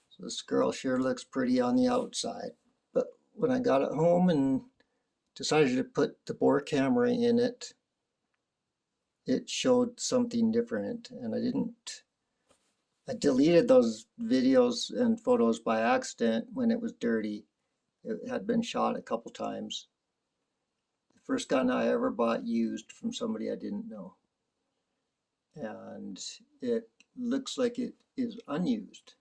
So this girl sure looks pretty on the outside. But when I got it home and decided to put the bore camera in it, it showed something different. And I deleted those videos and photos by accident when it was dirty. It had been shot a couple times. The first gun I ever bought used from somebody I didn't know. And it looks like it is unused.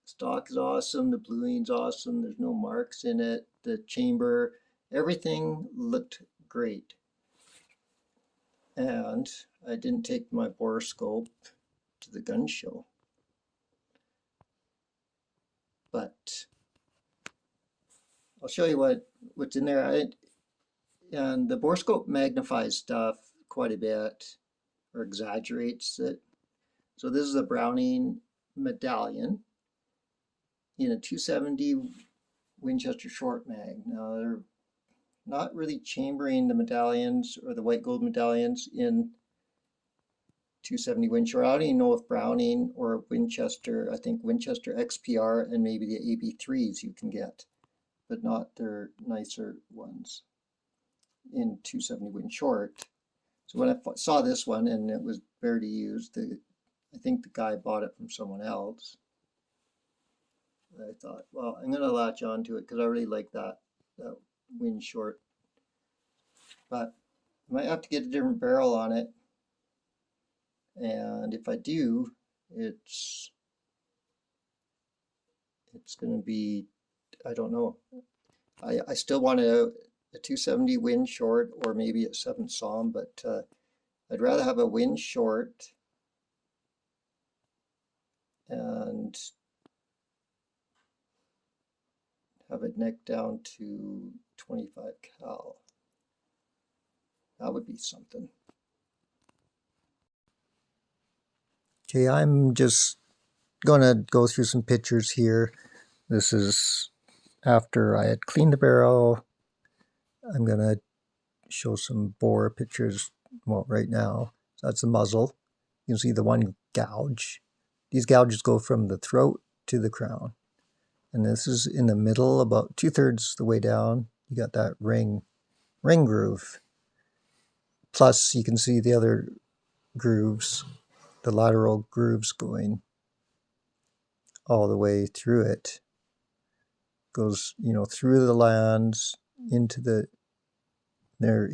Stock is awesome, the bluing's awesome, there's no marks in it, the chamber, everything looked great. And I didn't take my borescope to the gun show. But I'll show you what's in there. And the borescope magnifies stuff quite a bit, or exaggerates it. So this is a Browning medallion in a 270 Winchester short mag. Now they're not really chambering the medallions or the white gold medallions in 270 Winchester. I don't even know if Browning or Winchester, I think Winchester XPR and maybe the AB3s you can get, but not their nicer ones in 270 Win short. So when I saw this one and it was barely used, I think the guy bought it from someone else. I thought, well, I'm going to latch on to it because I really like that Win short. But I might have to get a different barrel on it. And if I do, it's going to be, I don't know. I still want a 270 Win short or maybe a 7 SAUM, but I'd rather have a Win short and have it neck down to 25 cal. That would be something. Okay, I'm just going to go through some pictures here. This is after I had cleaned the barrel. I'm going to show some bore pictures, well, right now. So that's the muzzle. You can see the one gouge. These gouges go from the throat to the crown. And this is in the middle, about 2/3 the way down. You got that ring groove. Plus, you can see the other grooves, the lateral grooves going all the way through it. Goes, you know, through the lands into the,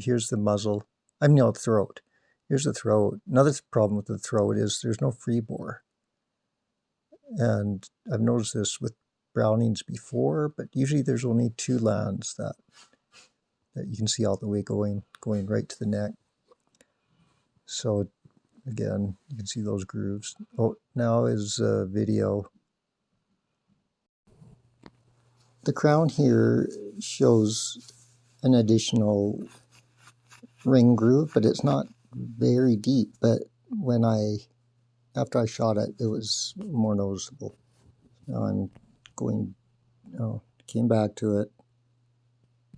here's the muzzle. I mean, no, throat. Here's the throat. Another problem with the throat is there's no free bore. And I've noticed this with Brownings before, but usually there's only 2 lands that you can see all the way going right to the neck. So again, you can see those grooves. Oh, now is video. The crown here shows an additional ring groove, but it's not very deep. But after I shot it, it was more noticeable. Now I'm going, came back to it.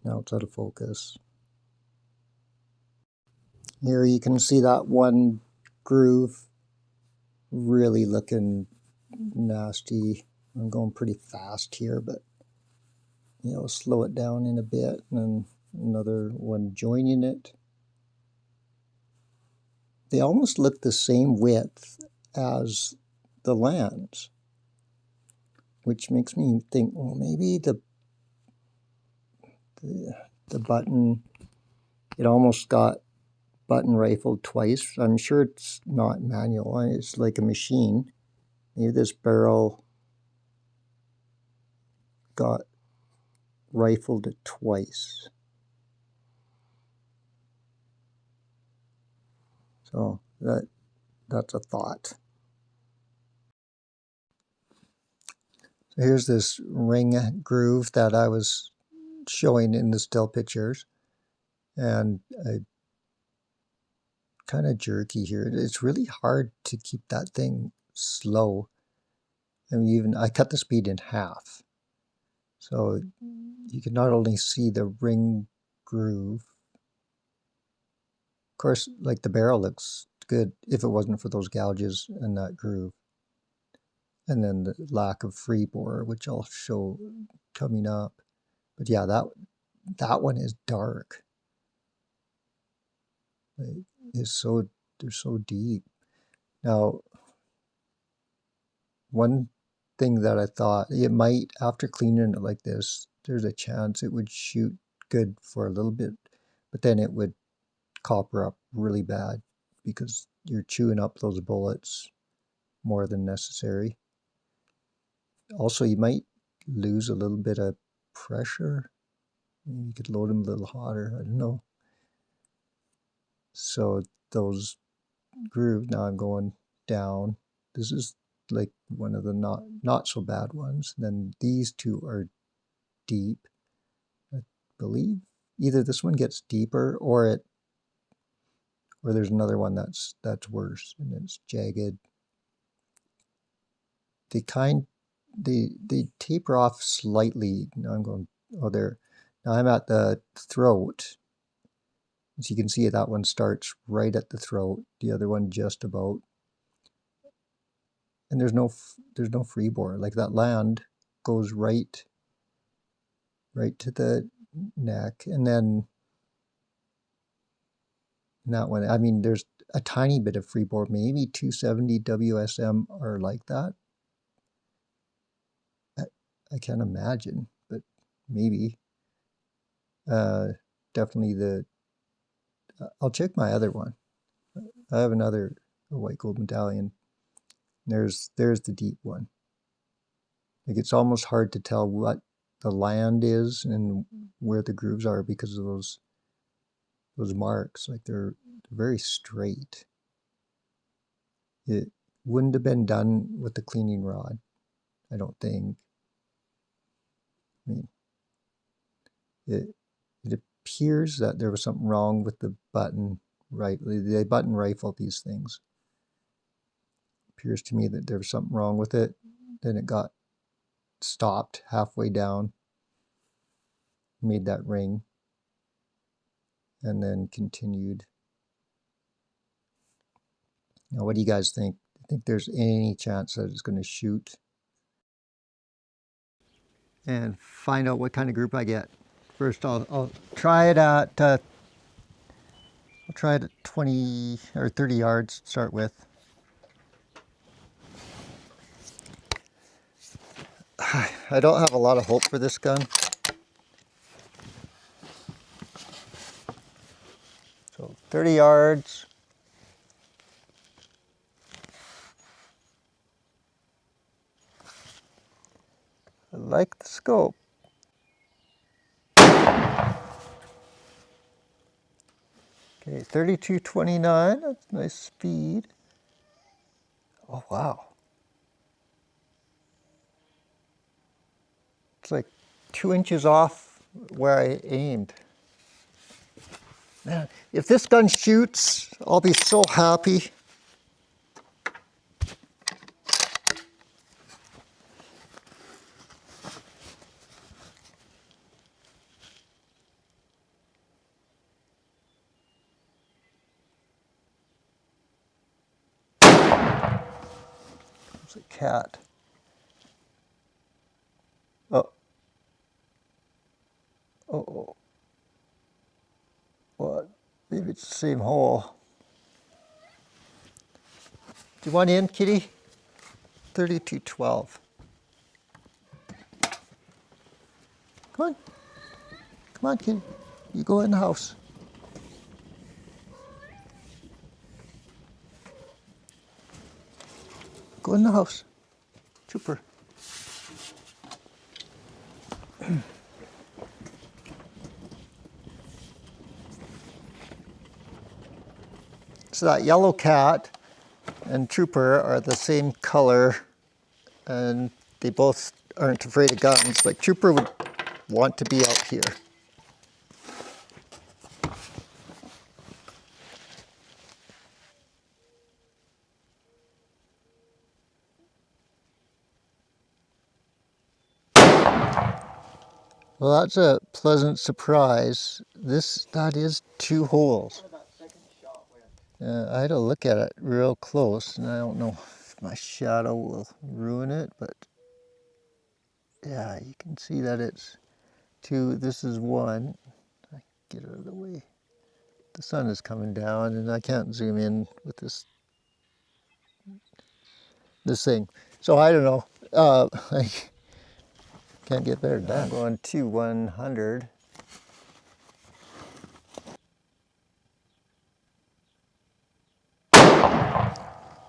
Now it's out of focus. Here you can see that one groove really looking nasty. I'm going pretty fast here, but slow it down in a bit, and then another one joining it. They almost look the same width as the lands, which makes me think, well, maybe the button, it almost got button rifled twice. I'm sure it's not manual, it's like a machine. Maybe this barrel got rifled twice. So that's a thought. So here's this ring groove that I was showing in the still pictures, and kind of jerky here. It's really hard to keep that thing slow. I mean, I cut the speed in half, so you can not only see the ring groove, Of course, like the barrel looks good if it wasn't for those gouges and that groove. And then the lack of free bore, which I'll show coming up. But yeah, that one is dark. They're so deep. Now, one thing that I thought, it might, after cleaning it like this, there's a chance it would shoot good for a little bit, but then it would copper up really bad because you're chewing up those bullets more than necessary. Also, you might lose a little bit of pressure. You could load them a little hotter, I don't know. So those grooves, now I'm going down. This is like one of the not so bad ones. Then these two are deep. I believe either this one gets deeper or there's another one that's worse and it's jagged. They taper off slightly. Now I'm going, oh, there. Now I'm at the throat. As you can see, that one starts right at the throat, the other one just about. And there's no free bore. Like that land goes right to the neck, and then that one, I mean, there's a tiny bit of free bore, maybe 270 WSM are like that. I can't imagine, but maybe. Definitely I'll check my other one. I have another white gold medallion. There's the deep one. Like it's almost hard to tell what the land is and where the grooves are because of those marks. Like they're very straight. It wouldn't have been done with the cleaning rod, I don't think. I mean, it appears that there was something wrong with the button. Right, they button rifle these things. Appears to me that there was something wrong with it. Then it got stopped halfway down, made that ring, and then continued. Now, what do you guys think? Do you think there's any chance that it's going to shoot? And find out what kind of group I get. First, I'll try it at 20 or 30 yards to start with. I don't have a lot of hope for this gun. So 30 yards. I like the scope. Okay, 32.29, that's nice speed. Oh, wow. It's like 2 inches off where I aimed. Man, if this gun shoots, I'll be so happy. It's a cat. Oh. Oh. What? Maybe it's the same hole. Do you want in, kitty? 3212. Come on. Come on, kitty. You go in the house. Go in the house. Trooper. So that yellow cat and Trooper are the same color, and they both aren't afraid of guns. Like Trooper would want to be out here. Well, that's a pleasant surprise. That is 2 holes. I had to look at it real close, and I don't know if my shadow will ruin it, but yeah, you can see that it's two. This is one. I get it out of the way. The sun is coming down, and I can't zoom in with this thing. So I don't know. I can't get better than that. I'm going to 100.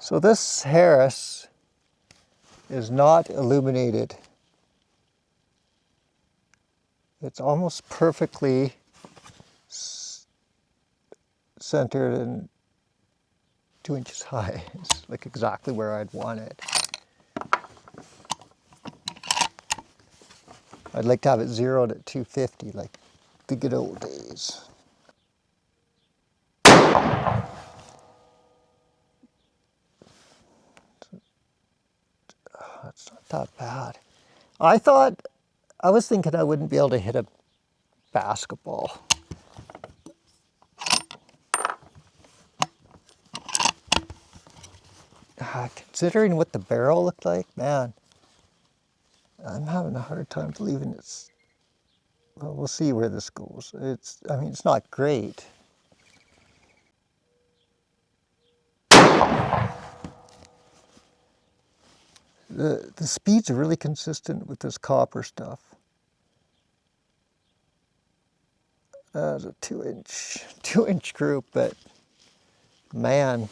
So this Harris is not illuminated. It's almost perfectly centered and 2 inches high. It's like exactly where I'd want it. I'd like to have it zeroed at 250 like the good old days. That's not that bad. I was thinking I wouldn't be able to hit a basketball. Considering what the barrel looked like, man, I'm having a hard time believing it's, well, we'll see where this goes. I mean, it's not great. The speeds are really consistent with this copper stuff. That's a 2 inch group, but man,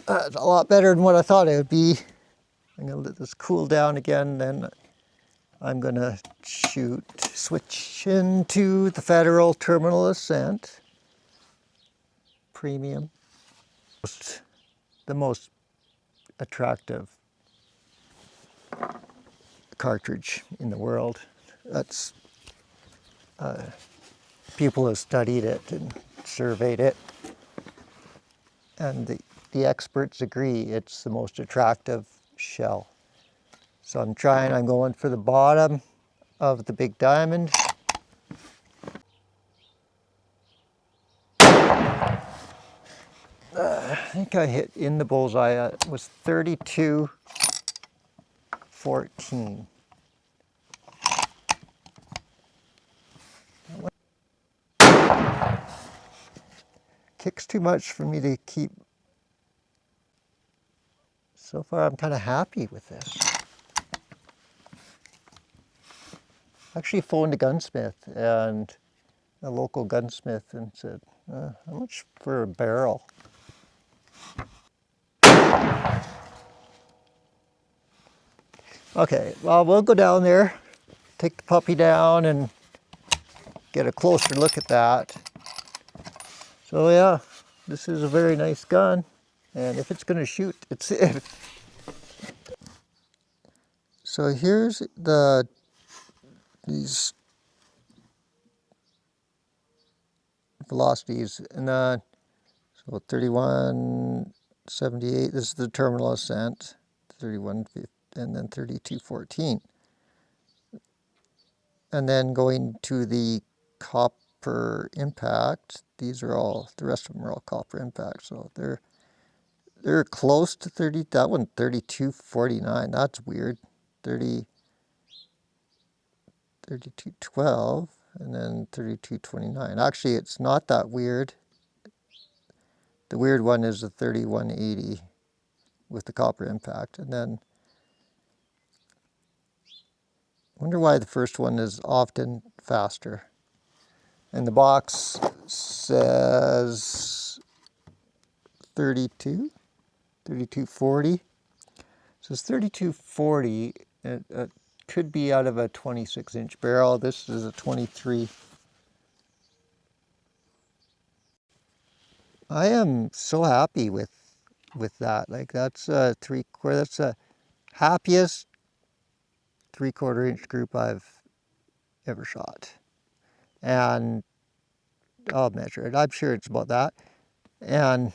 that's a lot better than what I thought it would be. I'm gonna let this cool down again, then I'm gonna switch into the Federal Terminal Ascent Premium. The most attractive cartridge in the world. That's people have studied it and surveyed it, and the experts agree it's the most attractive shell. So I'm going for the bottom of the big diamond. I think I hit in the bullseye. It was 32.14. Kicks too much for me to keep. So far, I'm kind of happy with this. Actually phoned a gunsmith, and a local gunsmith, and said, how much for a barrel? Okay, well, we'll go down there, take the puppy down, and get a closer look at that. So yeah, this is a very nice gun, and if it's going to shoot, it's it. So here's these velocities, and so 31.78. This is the terminal ascent, 31.50, and then 32.14. And then going to the copper impact, these are all, the rest of them are all copper impact, so they're close to 30. That one 32.49. That's weird. 32.12, and then 32.29. Actually, it's not that weird. The weird one is the 31.80 with the copper impact, and then I wonder why the first one is often faster. And the box says 32.40. So it's 32.40. It could be out of a 26-inch barrel. This is a 23. I am so happy with that. Like that's a 3/4. That's the happiest 3/4 inch group I've ever shot. And I'll measure it. I'm sure it's about that. And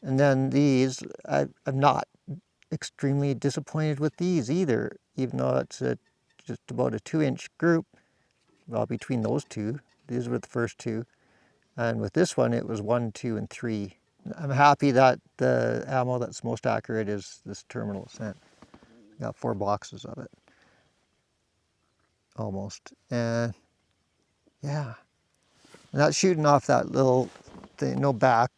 then these, I'm not extremely disappointed with these either, even though it's just about a 2-inch group. well, between those two. These were the first two. And with this one, it was 1, 2, and 3. I'm happy that the ammo that's most accurate is this terminal ascent. Got 4 boxes of it, almost. And yeah, and that's shooting off that little thing, no back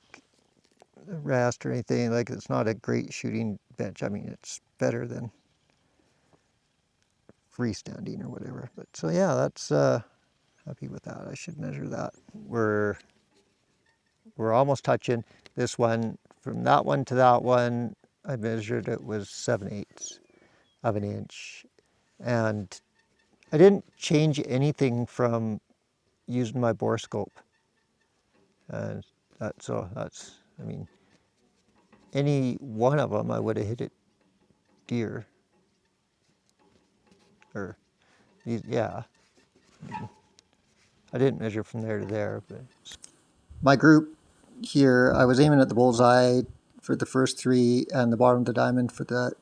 rest or anything. Like, it's not a great shooting bench. I mean, it's better than freestanding or whatever. But so yeah, that's happy with that. I should measure that. We're almost touching this one. From that one to that one, I measured it was 7/8 of an inch. And I didn't change anything from using my bore scope. And that's, I mean, any one of them I would have hit it deer. Or, yeah. I didn't measure from there to there. But my group here, I was aiming at the bullseye for the first 3 and the bottom of the diamond for the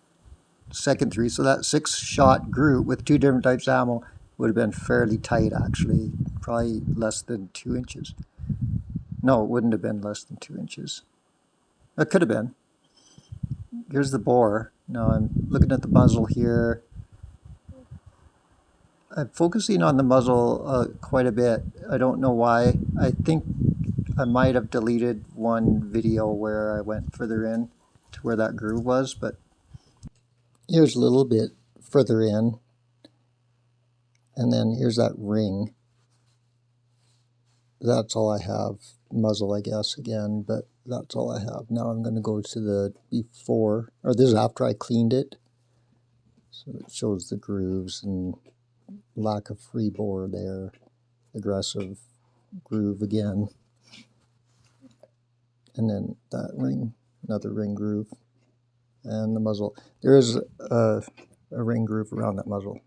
second 3. So that 6-shot group with 2 different types of ammo would have been fairly tight, actually. Probably less than 2 inches. No, it wouldn't have been less than 2 inches. It could have been. Here's the bore. Now I'm looking at the muzzle here. I'm focusing on the muzzle quite a bit. I don't know why. I think I might have deleted one video where I went further in to where that groove was, but here's a little bit further in. And then here's that ring. That's all I have. Muzzle, I guess, again, but that's all I have. Now I'm going to go to the before, or this is after I cleaned it. So it shows the grooves and lack of free bore there. Aggressive groove again. And then that ring, another ring groove. And the muzzle. There is a ring groove around that muzzle.